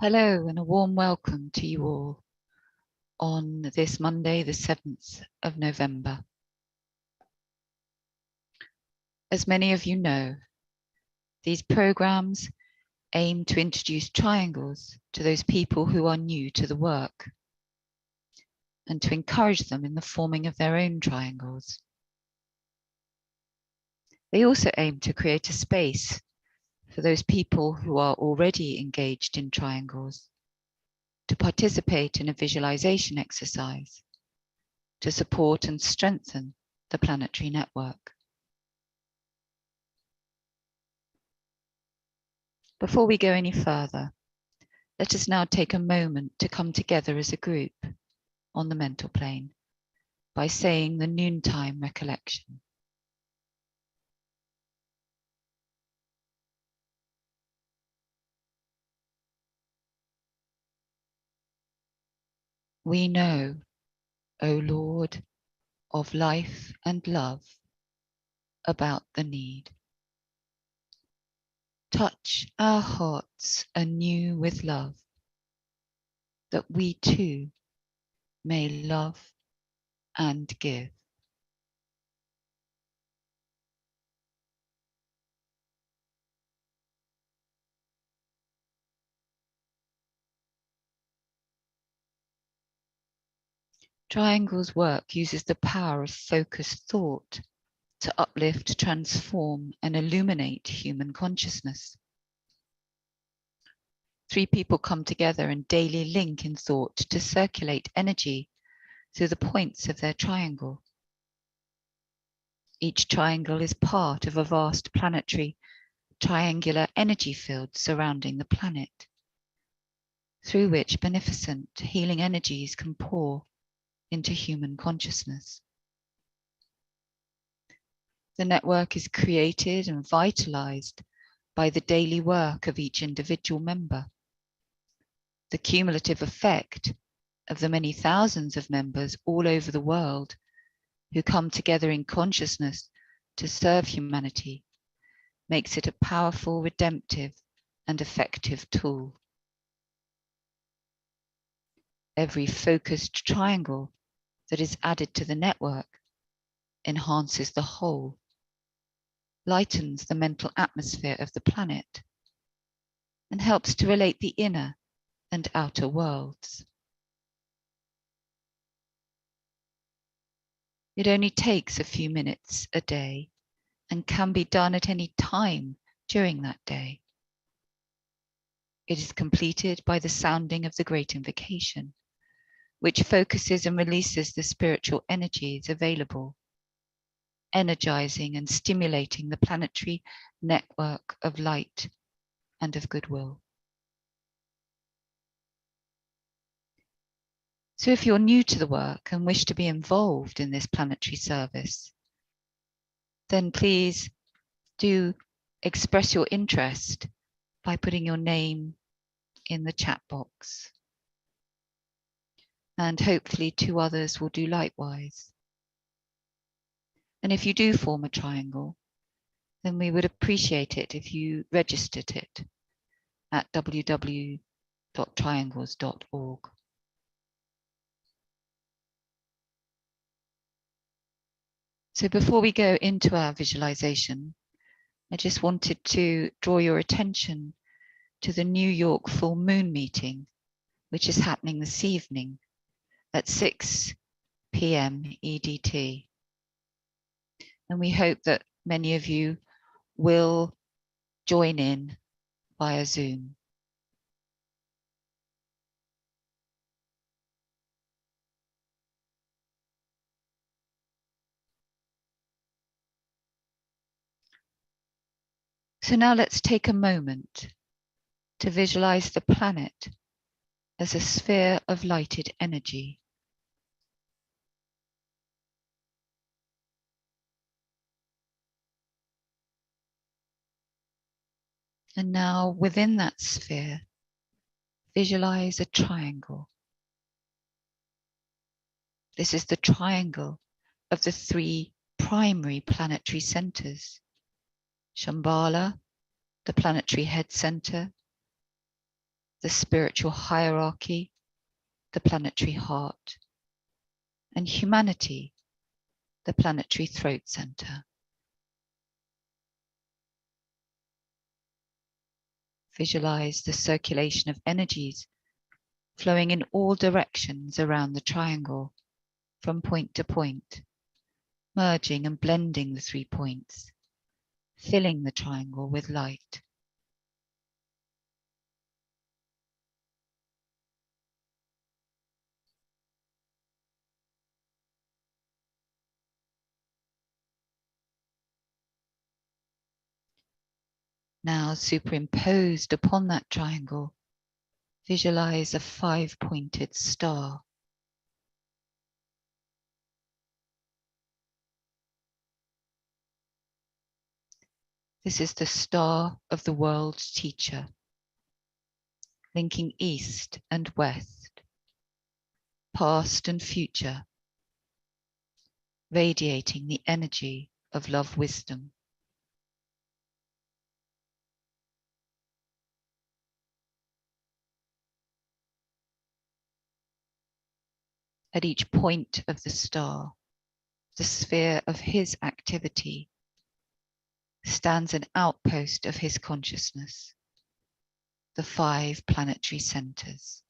Hello and a warm welcome to you all on this Monday, the 7th of November. As many of you know, these programs aim to introduce triangles to those people who are new to the work and to encourage them in the forming of their own triangles. They also aim to create a space for those people who are already engaged in triangles to participate in a visualization exercise to support and strengthen the planetary network. Before we go any further, let us now take a moment to come together as a group on the mental plane by saying the noontime recollection. We know, O Lord of life and love, about the need. Touch our hearts anew with love, that we too may love and give. Triangles work uses the power of focused thought to uplift, transform, and illuminate human consciousness. Three people come together and daily link in thought to circulate energy through the points of their triangle. Each triangle is part of a vast planetary triangular energy field surrounding the planet, through which beneficent healing energies can pour into human consciousness. The network is created and vitalized by the daily work of each individual member. The cumulative effect of the many thousands of members all over the world who come together in consciousness to serve humanity makes it a powerful, redemptive, and effective tool. Every focused triangle that is added to the network enhances the whole, lightens the mental atmosphere of the planet, and helps to relate the inner and outer worlds. It only takes a few minutes a day and can be done at any time during that day. It is completed by the sounding of the Great Invocation, which focuses and releases the spiritual energies available, energizing and stimulating the planetary network of light and of goodwill. So if you're new to the work and wish to be involved in this planetary service, then please do express your interest by putting your name in the chat box. And hopefully 2 others will do likewise. And if you do form a triangle, then we would appreciate it if you registered it at www.triangles.org. So before we go into our visualization, I just wanted to draw your attention to the New York full moon meeting, which is happening this evening at 6 p.m. EDT. And we hope that many of you will join in via Zoom. So now let's take a moment to visualize the planet as a sphere of lighted energy. And now within that sphere, visualize a triangle. This is the triangle of the 3 primary planetary centers: Shambhala, the planetary head center, the spiritual hierarchy, the planetary heart, and humanity, the planetary throat center. Visualize the circulation of energies flowing in all directions around the triangle, from point to point, merging and blending the 3 points, filling the triangle with light. Now, superimposed upon that triangle, visualize a 5-pointed star. This is the star of the world's teacher, linking east and west, past and future, radiating the energy of love wisdom. At each point of the star, the sphere of his activity, stands an outpost of his consciousness, the 5 planetary centers.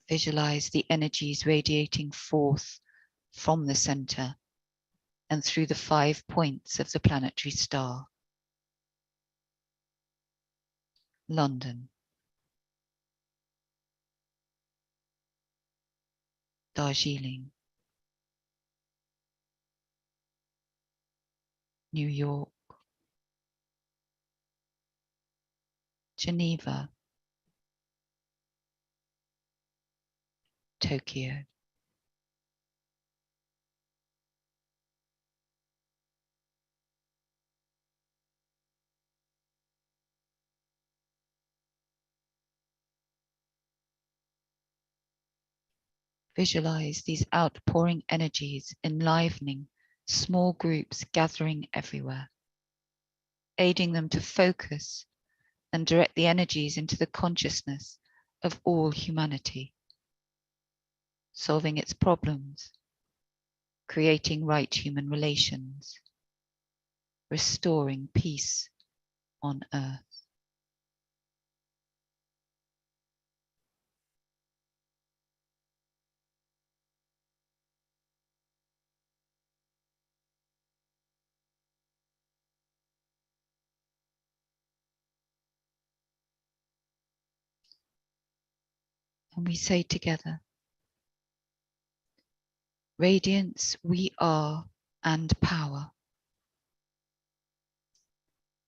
Visualize the energies radiating forth from the center and through the 5 points of the planetary star. London, Darjeeling, New York, Geneva, Tokyo. Visualize these outpouring energies enlivening small groups gathering everywhere, aiding them to focus and direct the energies into the consciousness of all humanity, solving its problems, creating right human relations, restoring peace on earth. And we say together, radiance we are and power.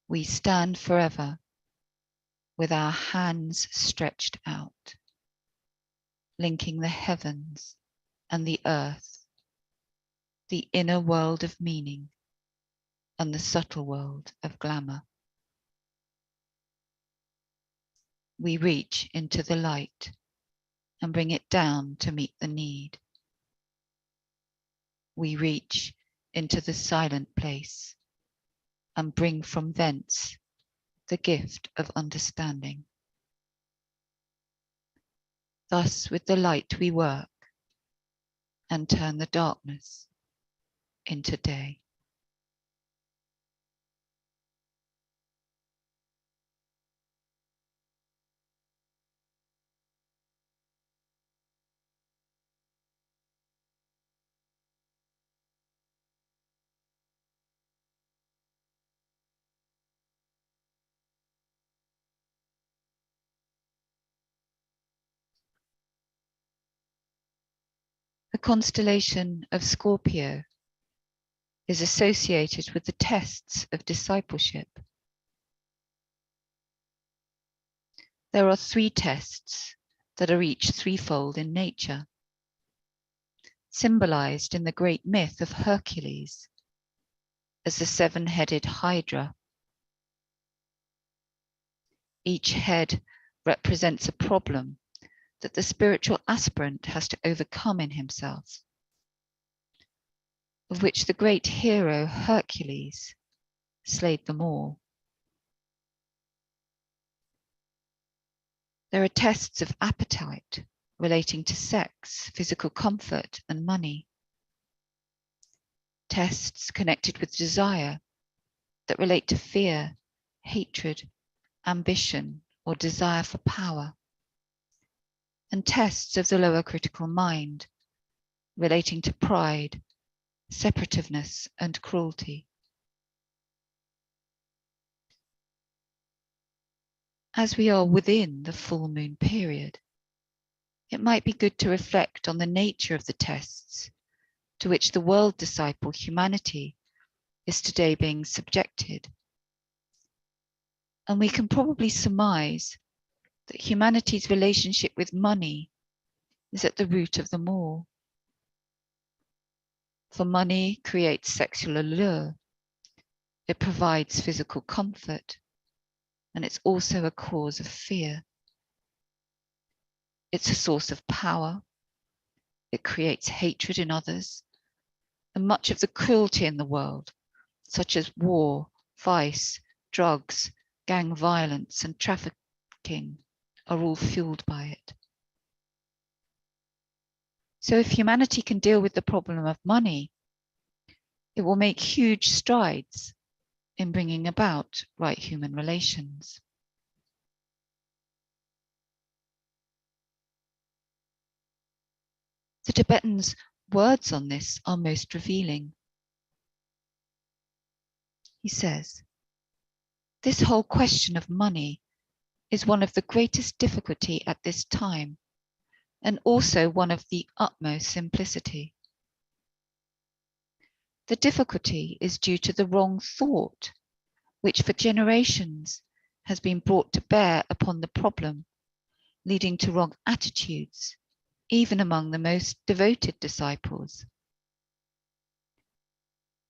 We stand forever with our hands stretched out, linking the heavens and the earth, the inner world of meaning and the subtle world of glamour. We reach into the light and bring it down to meet the need. We reach into the silent place and bring from thence the gift of understanding. Thus with the light we work and turn the darkness into day. The constellation of Scorpio is associated with the tests of discipleship. There are 3 tests that are each threefold in nature, symbolized in the great myth of Hercules as the 7-headed Hydra. Each head represents a problem that the spiritual aspirant has to overcome in himself. of which the great hero Hercules slayed them all. There are tests of appetite relating to sex, physical comfort, and money. Tests connected with desire that relate to fear, hatred, ambition, or desire for power. And tests of the lower critical mind relating to pride, separativeness, and cruelty. As we are within the full moon period, it might be good to reflect on the nature of the tests to which the world disciple humanity is today being subjected. And we can probably surmise that humanity's relationship with money is at the root of them all. For money creates sexual allure, it provides physical comfort, and it's also a cause of fear. It's a source of power, it creates hatred in others, and much of the cruelty in the world, such as war, vice, drugs, gang violence, and trafficking, are all fueled by it. So if humanity can deal with the problem of money, it will make huge strides in bringing about right human relations. The Tibetan's words on this are most revealing. He says, "This whole question of money is one of the greatest difficulty at this time, and also one of the utmost simplicity. The difficulty is due to the wrong thought, which for generations has been brought to bear upon the problem, leading to wrong attitudes, even among the most devoted disciples.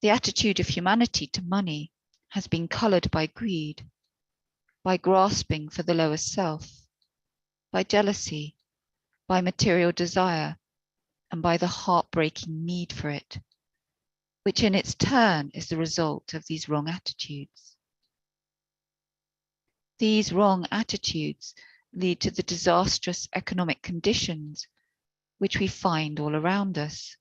The attitude of humanity to money has been colored by greed, by grasping for the lower self, by jealousy, by material desire, and by the heartbreaking need for it, which in its turn is the result of these wrong attitudes. These wrong attitudes lead to the disastrous economic conditions which we find all around us.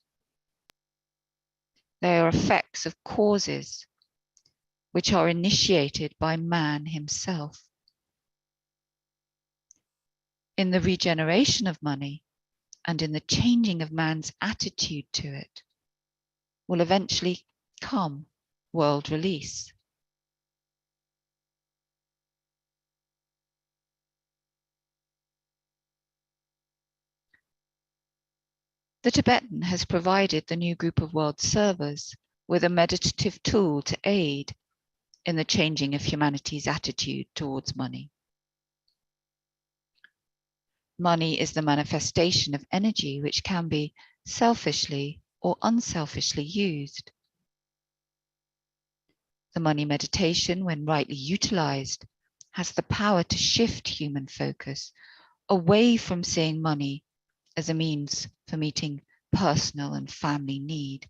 They are effects of causes which are initiated by man himself. In the regeneration of money and in the changing of man's attitude to it will eventually come world release." The Tibetan has provided the new group of world servers with a meditative tool to aid in the changing of humanity's attitude towards money. Money is the manifestation of energy which can be selfishly or unselfishly used. The money meditation, when rightly utilized, has the power to shift human focus away from seeing money as a means for meeting personal and family need,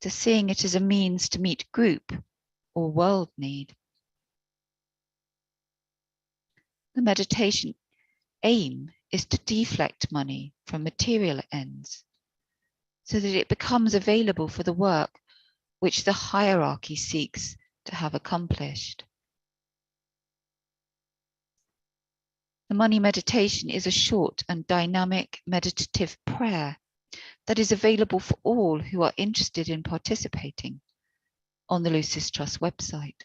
to seeing it as a means to meet group or world need. The meditation aim is to deflect money from material ends so that it becomes available for the work which the hierarchy seeks to have accomplished. The money meditation is a short and dynamic meditative prayer that is available for all who are interested in participating on the Lucis Trust website.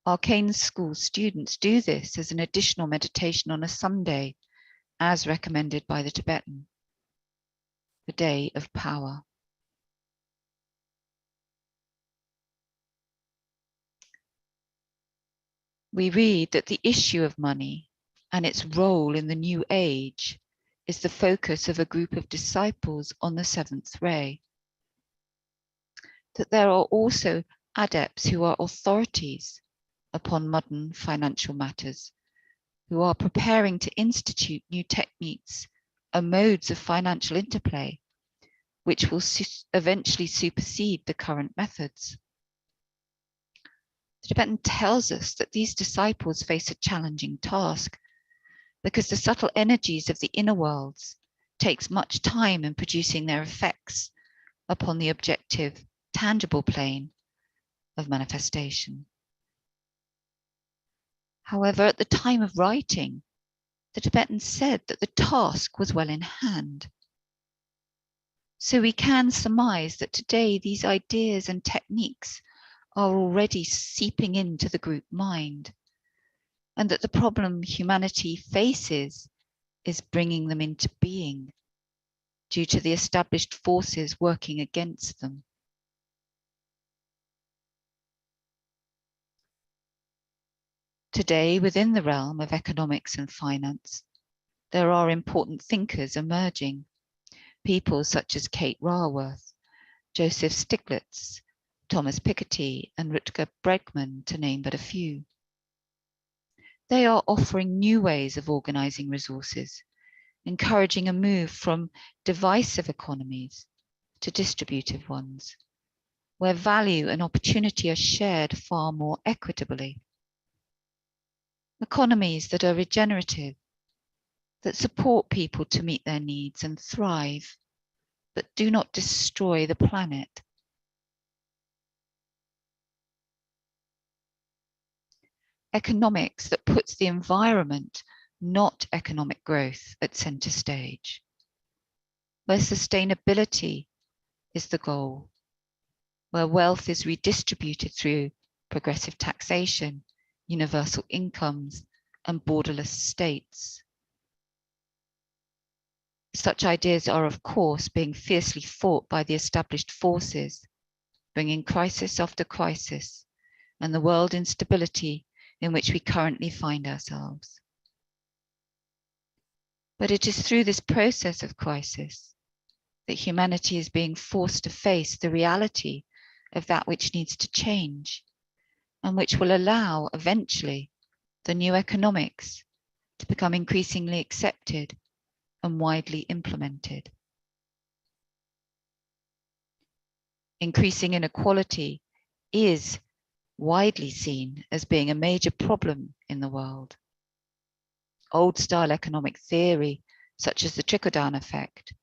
Arcane School students do this as an additional meditation on a Sunday, as recommended by the Tibetan, the Day of Power. We read that the issue of money and its role in the new age is the focus of a group of disciples on the seventh ray. That there are also adepts who are authorities upon modern financial matters, who are preparing to institute new techniques and modes of financial interplay which will eventually supersede the current methods. The Tibetan tells us that these disciples face a challenging task because the subtle energies of the inner worlds takes much time in producing their effects upon the objective, tangible plane of manifestation. However, at the time of writing, the Tibetans said that the task was well in hand. So we can surmise that today these ideas and techniques are already seeping into the group mind, and that the problem humanity faces is bringing them into being due to the established forces working against them. Today, within the realm of economics and finance, there are important thinkers emerging, people such as Kate Raworth, Joseph Stiglitz, Thomas Piketty, and Rutger Bregman, to name but a few. They are offering new ways of organizing resources, encouraging a move from divisive economies to distributive ones, where value and opportunity are shared far more equitably. Economies that are regenerative, that support people to meet their needs and thrive, but do not destroy the planet. Economics that puts the environment, not economic growth, at center stage, where sustainability is the goal, where wealth is redistributed through progressive taxation, universal incomes, and borderless states. Such ideas are, of course, being fiercely fought by the established forces, bringing crisis after crisis and the world instability in which we currently find ourselves. But it is through this process of crisis that humanity is being forced to face the reality of that which needs to change, and which will allow eventually the new economics to become increasingly accepted and widely implemented. Increasing inequality is widely seen as being a major problem in the world. Old-style economic theory, such as the trickle-down effect,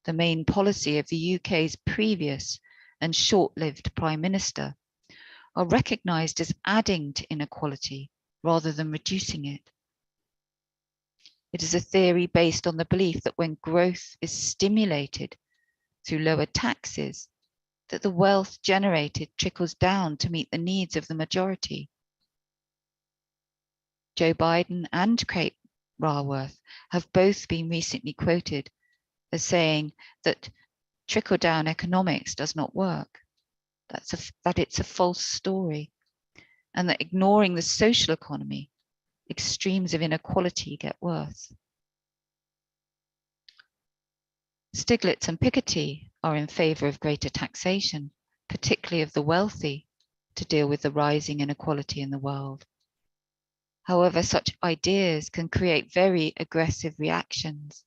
the main policy of the UK's previous and short-lived Prime Minister, are recognised as adding to inequality rather than reducing it. It is a theory based on the belief that when growth is stimulated through lower taxes, that the wealth generated trickles down to meet the needs of the majority. Joe Biden and Kate Raworth have both been recently quoted as saying that trickle-down economics does not work, that it's a false story, and that ignoring the social economy, extremes of inequality get worse. Stiglitz and Piketty are in favour of greater taxation, particularly of the wealthy, to deal with the rising inequality in the world. However, such ideas can create very aggressive reactions,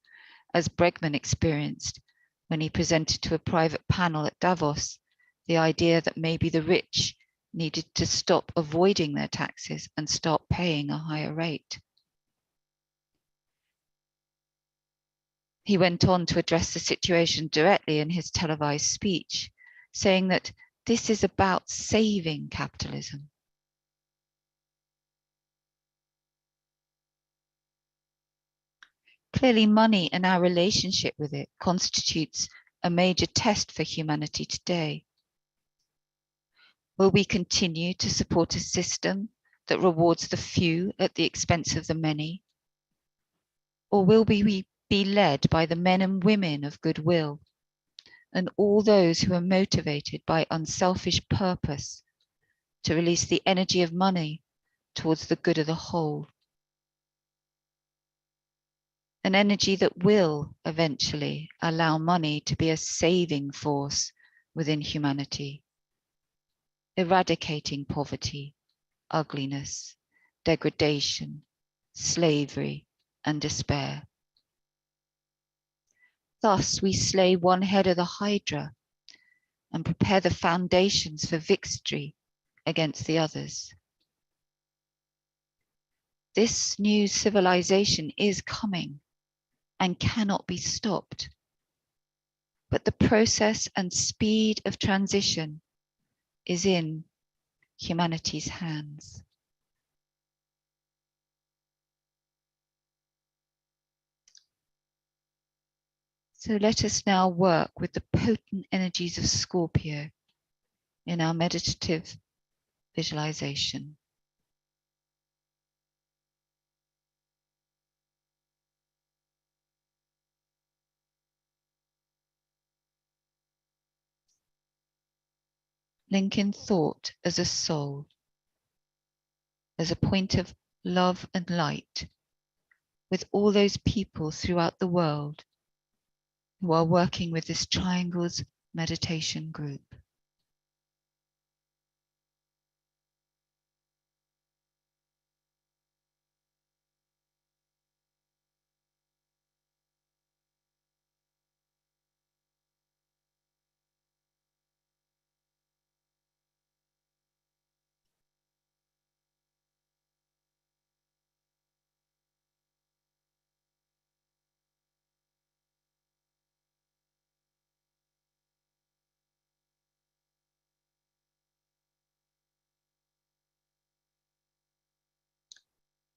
as Bregman experienced when he presented to a private panel at Davos the idea that maybe the rich needed to stop avoiding their taxes and start paying a higher rate. He went on to address the situation directly in his televised speech, saying that this is about saving capitalism. Clearly, money and our relationship with it constitutes a major test for humanity today. Will we continue to support a system that rewards the few at the expense of the many? Or will we be led by the men and women of goodwill and all those who are motivated by unselfish purpose to release the energy of money towards the good of the whole? An energy that will eventually allow money to be a saving force within humanity, eradicating poverty, ugliness, degradation, slavery, and despair. Thus we slay one head of the Hydra and prepare the foundations for victory against the others. This new civilization is coming and cannot be stopped. But the process and speed of transition is in humanity's hands. So let us now work with the potent energies of Scorpio in our meditative visualization. Link in thought as a soul, as a point of love and light with all those people throughout the world who are working with this Triangles meditation group.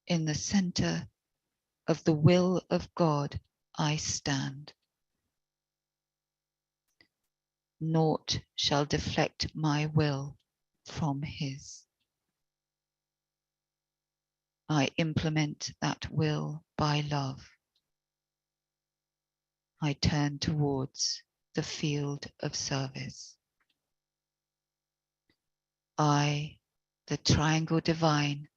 In the center of the will of God, I stand. Naught shall deflect my will from his. I implement that will by love. I turn towards the field of service. I, the triangle divine,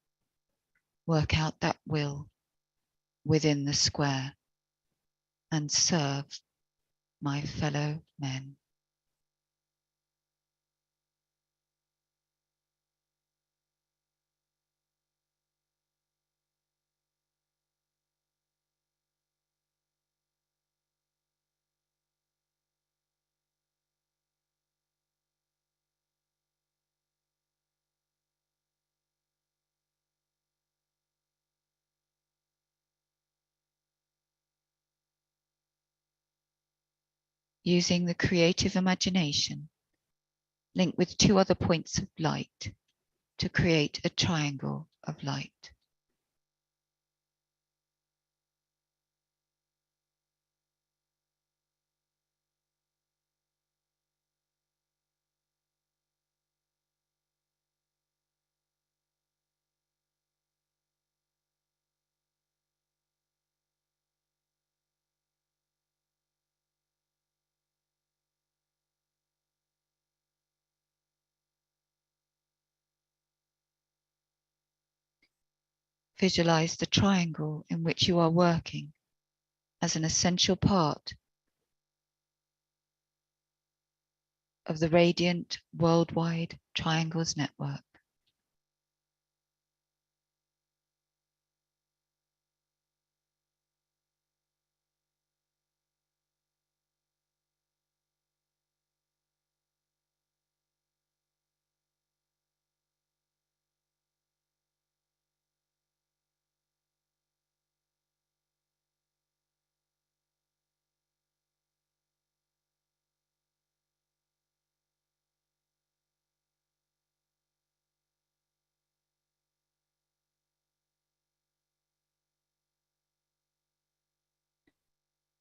work out that will within the square and serve my fellow men. Using the creative imagination, link with two other points of light to create a triangle of light. Visualize the triangle in which you are working as an essential part of the radiant worldwide Triangles network.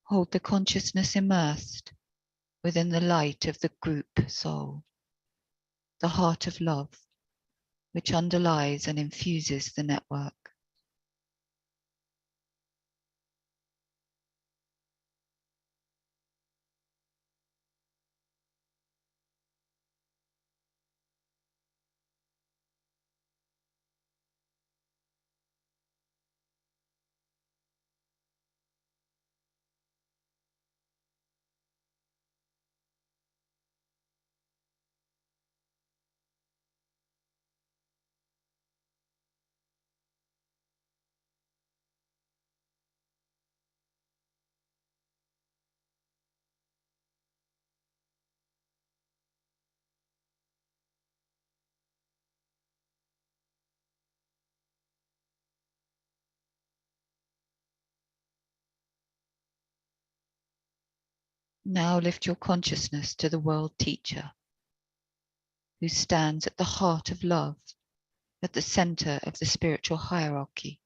Hold the consciousness immersed within the light of the group soul, the heart of love, which underlies and infuses the network. Now lift your consciousness to the world teacher who stands at the heart of love, at the center of the spiritual hierarchy,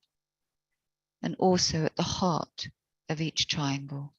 and also at the heart of each triangle.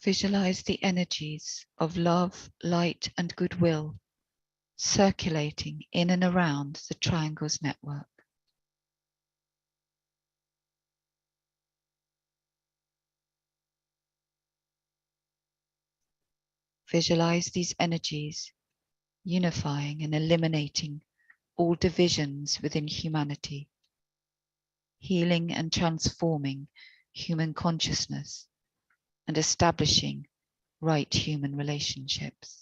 Visualize the energies of love, light, and goodwill circulating in and around the Triangles network. Visualize these energies unifying and eliminating all divisions within humanity, healing and transforming human consciousness, and establishing right human relationships.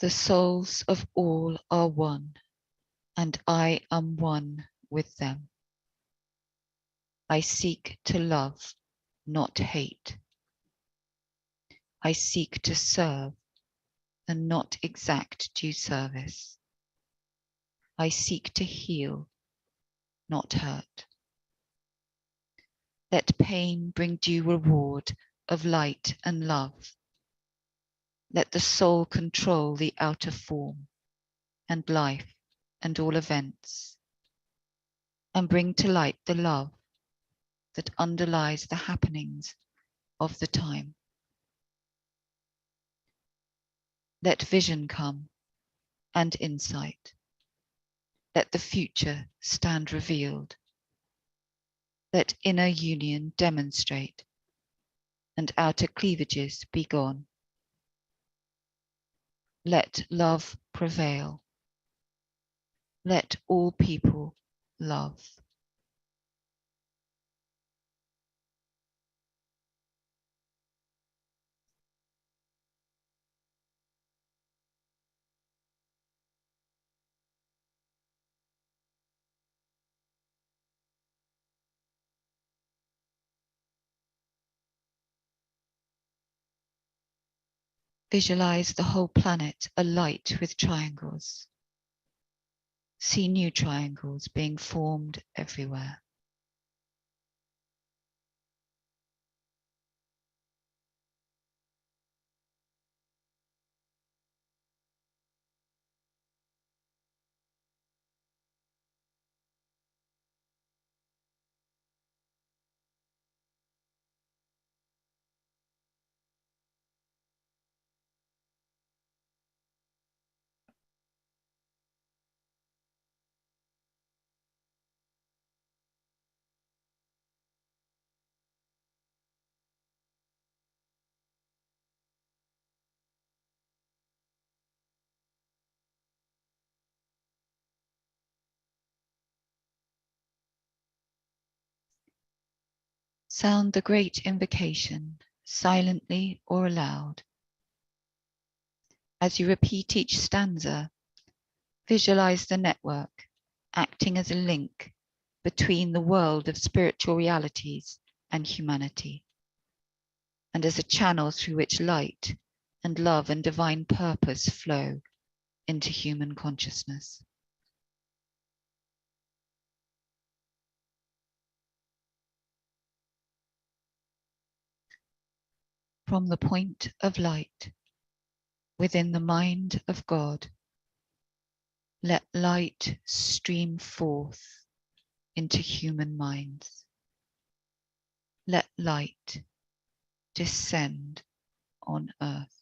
The souls of all are one, and I am one with them. I seek to love, not hate. I seek to serve and not exact due service. I seek to heal, not hurt. Let pain bring due reward of light and love. Let the soul control the outer form and life and all events, and bring to light the love that underlies the happenings of the time. Let vision come and insight. Let the future stand revealed. Let inner union demonstrate and outer cleavages be gone. Let love prevail. Let all people love. Visualize the whole planet alight with triangles. See new triangles being formed everywhere. Sound the great invocation, silently or aloud. As you repeat each stanza, visualize the network acting as a link between the world of spiritual realities and humanity, and as a channel through which light and love and divine purpose flow into human consciousness. From the point of light within the mind of God, let light stream forth into human minds. Let light descend on earth.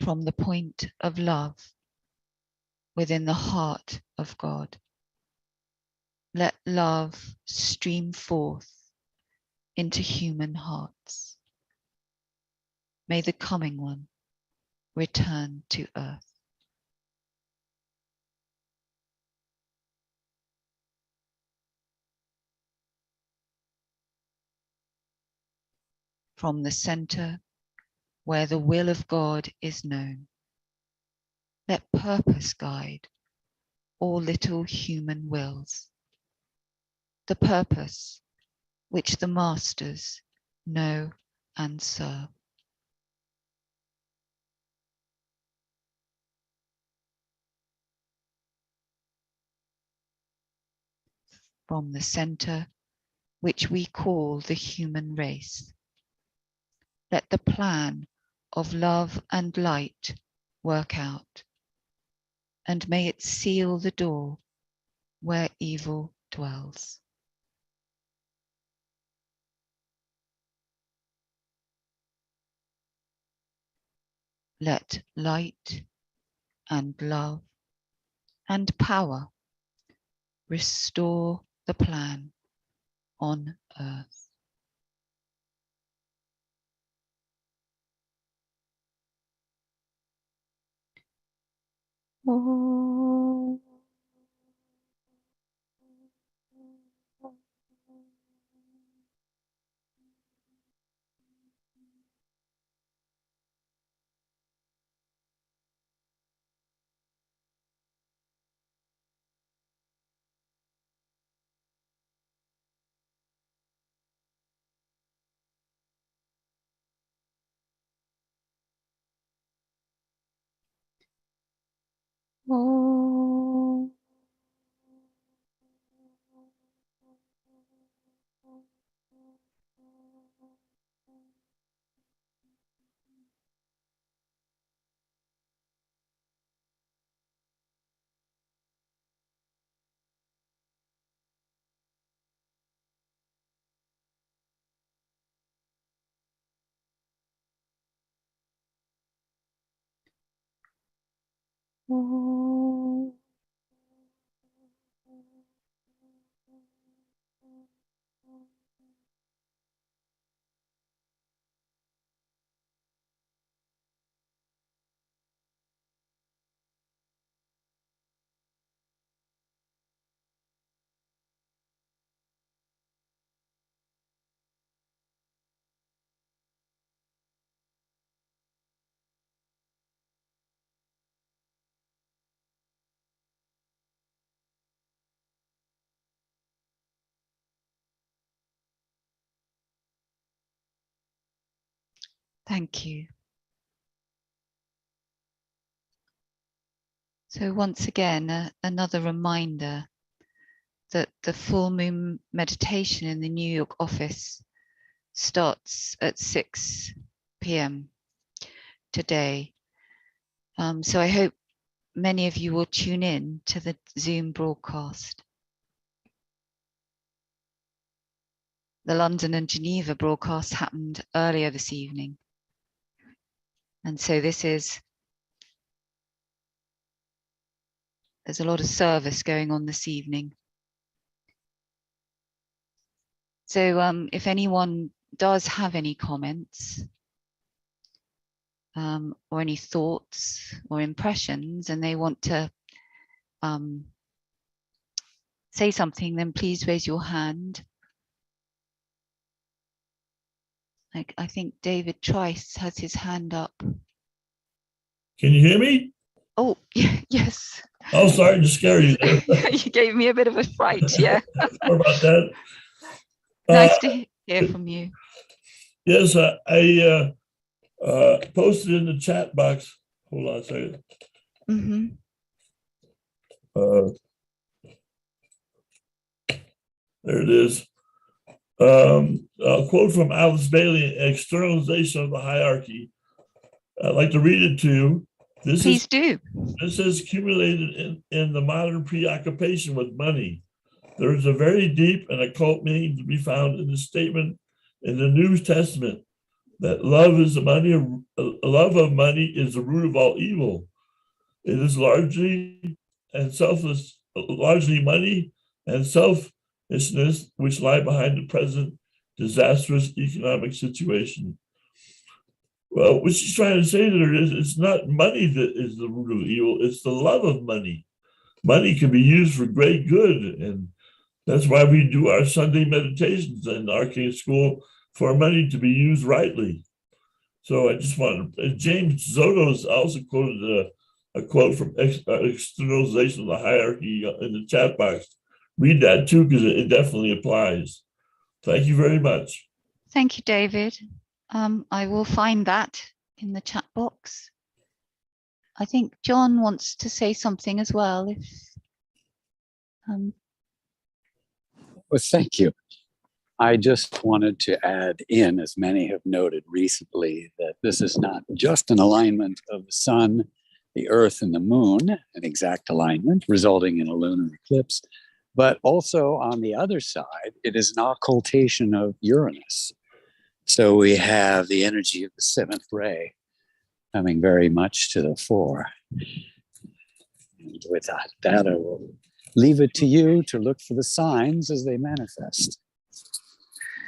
From the point of love within the heart of God, let love stream forth into human hearts. May the coming one return to earth. From the center where the will of God is known, let purpose guide all little human wills, the purpose which the masters know and serve. From the center which we call the human race, let the plan of love and light work out, and may it seal the door where evil dwells. Let light and love and power restore the plan on earth. Oh. Oh. Oh. Thank you. So once again, another reminder that the full moon meditation in the New York office starts at 6 p.m. today. So I hope many of you will tune in to the Zoom broadcast. The London and Geneva broadcast happened earlier this evening. And so there's a lot of service going on this evening. So if anyone does have any comments or any thoughts or impressions and they want to say something, then please raise your hand. I think David Trice has his hand up. Can you hear me? Oh, yes. Oh, sorry to scare you there. You gave me a bit of a fright, yeah. Sorry about that. Nice to hear from you. Yes, I posted in the chat box. Hold on a second. Mm-hmm. There it is. A quote from Alice Bailey, Externalization of the Hierarchy. I'd like to read it to you. Please do. This is accumulated in the modern preoccupation with money. There is a very deep and occult meaning to be found in the statement in the New Testament that love of money is the root of all evil. It is largely money and selfishness which lie behind the present disastrous economic situation. Well, what she's trying to say there is it's not money that is the root of evil, it's the love of money. Money can be used for great good, and that's why we do our Sunday meditations in Arcane School for money to be used rightly. So I just wanted, James Zotos also quoted a quote from Externalization of the Hierarchy in the chat box. Read that too, because it definitely applies. Thank you very much. Thank you, David. I will find that in the chat box. I think John wants to say something as well. Well, thank you. I just wanted to add in, as many have noted recently, that this is not just an alignment of the sun, the earth, and the moon, an exact alignment resulting in a lunar eclipse, but also on the other side, it is an occultation of Uranus. So we have the energy of the seventh ray coming very much to the fore. And with that, I will leave it to you to look for the signs as they manifest.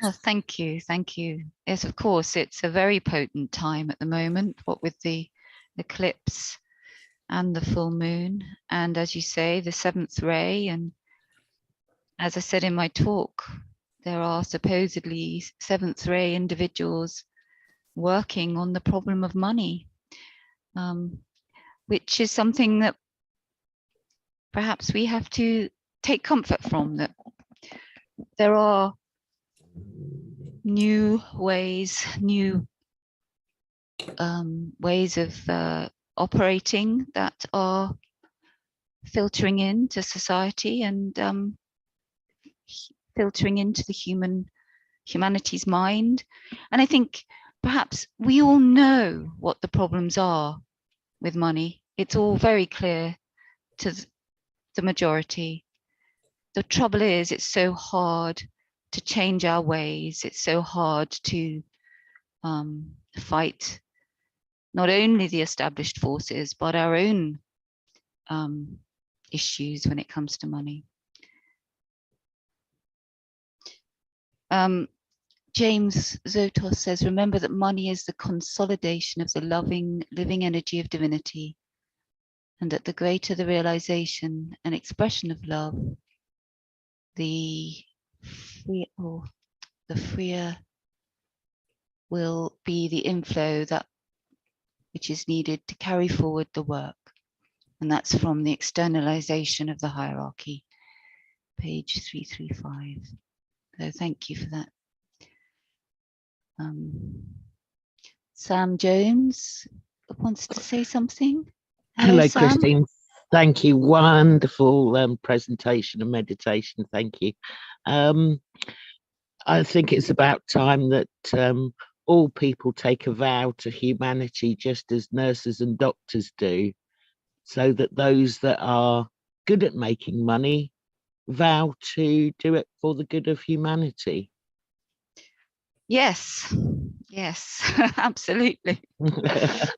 Well, thank you. Thank you. Yes, of course, it's a very potent time at the moment, what with the eclipse and the full moon. And as you say, the seventh ray. And as I said in my talk, there are supposedly seventh ray individuals working on the problem of money, which is something that perhaps we have to take comfort from, that there are new ways, ways of operating that are filtering into society and filtering into the humanity's mind. And I think perhaps we all know what the problems are with money. It's all very clear to the majority. The trouble is, it's so hard to change our ways. It's so hard to fight not only the established forces, but our own issues when it comes to money. James Zotos says, remember that money is the consolidation of the loving, living energy of divinity, and that the greater the realization and expression of love, the freer will be the inflow which is needed to carry forward the work. And that's from the Externalization of the Hierarchy, page 335. So thank you for that. Sam Jones wants to say something. Hello, Sam. Christine. Thank you. Wonderful presentation and meditation. Thank you. I think it's about time that all people take a vow to humanity, just as nurses and doctors do, so that those that are good at making money vow to do it for the good of humanity. Yes, yes, absolutely. I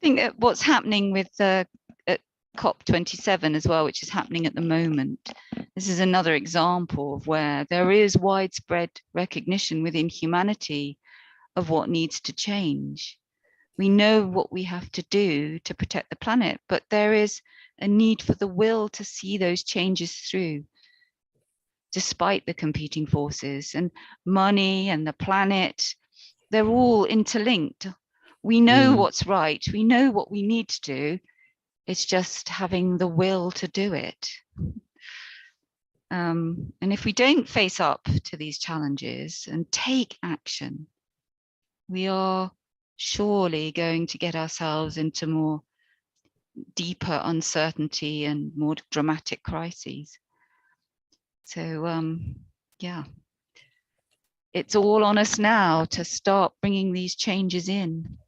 think that what's happening with the COP27 as well, which is happening at the moment, this is another example of where there is widespread recognition within humanity of what needs to change. We know what we have to do to protect the planet, but there is a need for the will to see those changes through, despite the competing forces. And money and the planet, they're all interlinked. We know what's right. We know what we need to do. It's just having the will to do it. And if we don't face up to these challenges and take action, we are surely going to get ourselves into more deeper uncertainty and more dramatic crises. So yeah, it's all on us now to start bringing these changes in.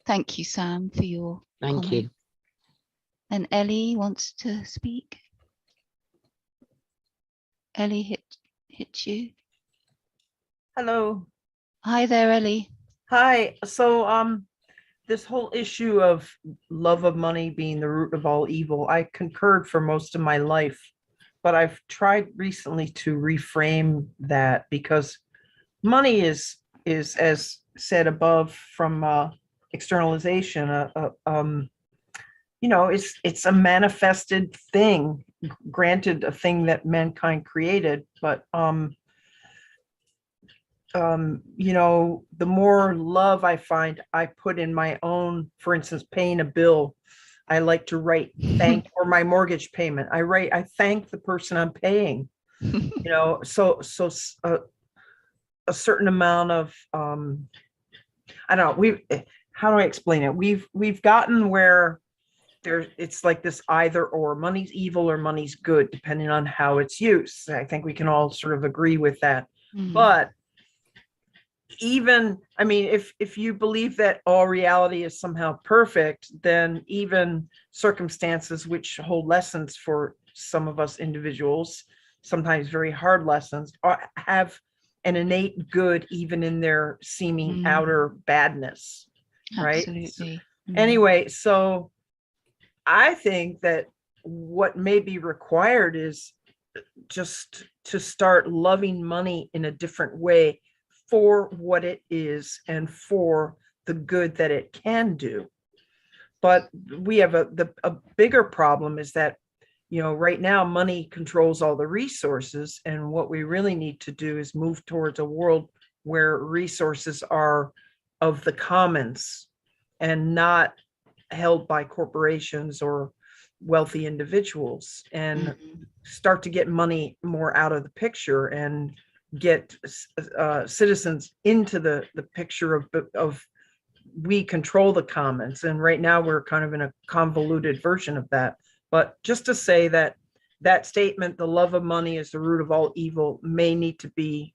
Thank you, Sam, for your Thank you. And Ellie wants to speak. Ellie hit you. Hello. Hi there, Ellie. Hi. So this whole issue of love of money being the root of all evil, I concurred for most of my life, but I've tried recently to reframe that, because money is as said above from externalization, it's a manifested thing, granted a thing that mankind created, but the more love I find I put in my own, for instance, paying a bill, I like to write thank, or my mortgage payment, I thank the person I'm paying, so a certain amount of I don't know, how do I explain it? We've gotten where it's like this either or, money's evil or money's good, depending on how it's used. I think we can all sort of agree with that. But even, I mean, if you believe that all reality is somehow perfect, then even circumstances which hold lessons for some of us individuals, sometimes very hard lessons, have an innate good even in their seeming outer badness. Absolutely. Right? Anyway, so I think that what may be required is just to start loving money in a different way, for what it is and for the good that it can do. But we have a bigger problem, is that, right now money controls all the resources, and what we really need to do is move towards a world where resources are of the commons and not held by corporations or wealthy individuals, and start to get money more out of the picture and get citizens into the picture of we control the commons. And right now we're kind of in a convoluted version of that. But just to say that statement, the love of money is the root of all evil, may need to be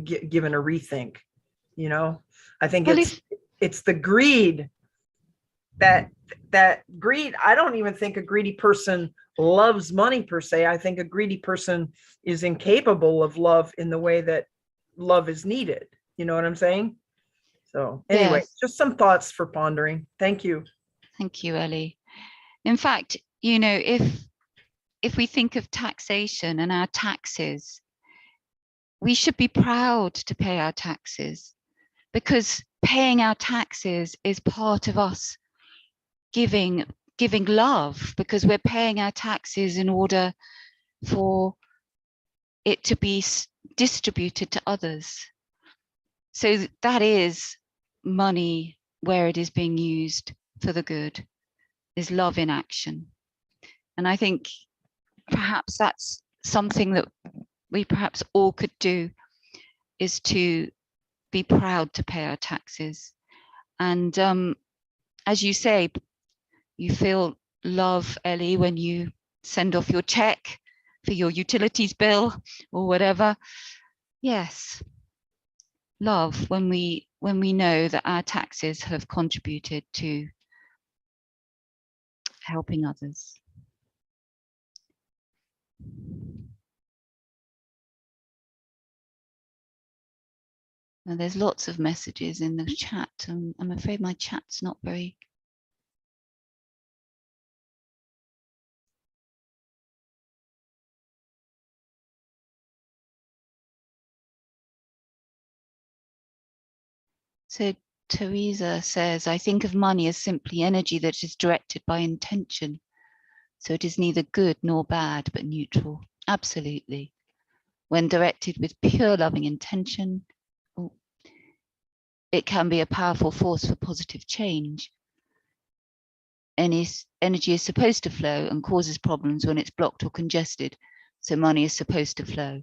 given a rethink. I think it's the greed that greed. I don't even think a greedy person loves money per se. I think a greedy person is incapable of love in the way that love is needed. You know what I'm saying? So anyway, Yes. Just some thoughts for pondering. Thank you. Thank you, Ellie. In fact, if we think of taxation and our taxes, we should be proud to pay our taxes, because paying our taxes is part of us giving love, because we're paying our taxes in order for it to be distributed to others. So that is money where it is being used for the good, is love in action. And I think perhaps that's something that we perhaps all could do, is to be proud to pay our taxes. And as you say, you feel love, Ellie, when you send off your check for your utilities bill or whatever. Yes, love when we know that our taxes have contributed to helping others. And there's lots of messages in the chat. I'm afraid my chat's not very. So Teresa says, I think of money as simply energy that is directed by intention. So it is neither good nor bad, but neutral. Absolutely. When directed with pure loving intention, it can be a powerful force for positive change. Energy is supposed to flow and causes problems when it's blocked or congested. So money is supposed to flow.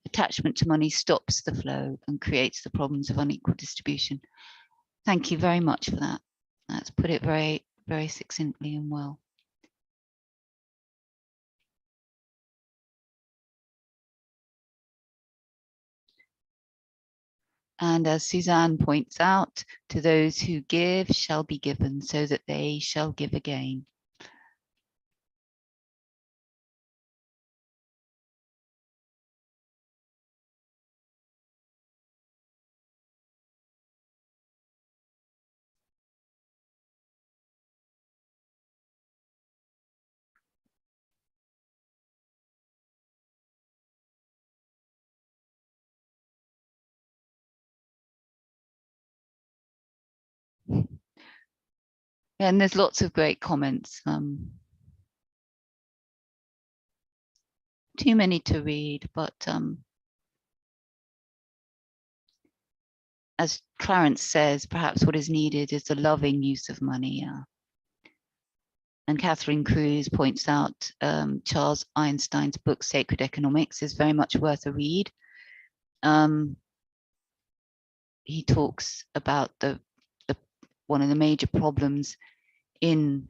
Attachment to money stops the flow and creates the problems of unequal distribution. Thank you very much for that. That's put it very, very succinctly and well. And as Suzanne points out, to those who give shall be given, so that they shall give again. And there's lots of great comments. Too many to read, but as Clarence says, perhaps what is needed is the loving use of money. And Catherine Cruz points out Charles Einstein's book, Sacred Economics, is very much worth a read. He talks about the one of the major problems in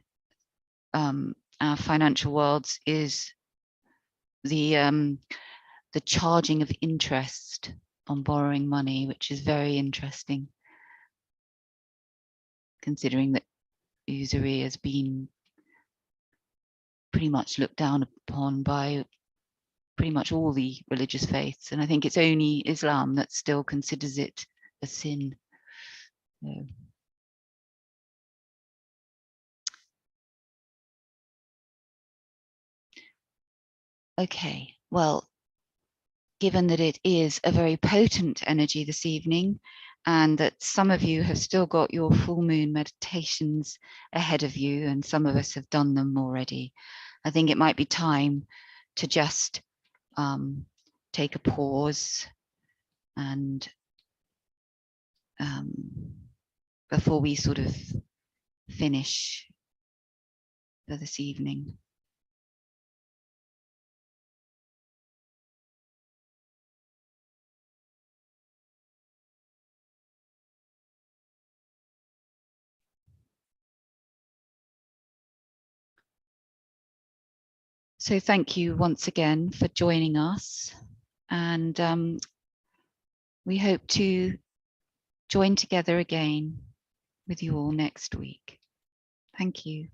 our financial worlds is the charging of interest on borrowing money, which is very interesting, considering that usury has been pretty much looked down upon by pretty much all the religious faiths. And I think it's only Islam that still considers it a sin. So. Okay, well, given that it is a very potent energy this evening, and that some of you have still got your full moon meditations ahead of you, and some of us have done them already, I think it might be time to just take a pause and before we sort of finish for this evening. So thank you once again for joining us, and we hope to join together again with you all next week. Thank you.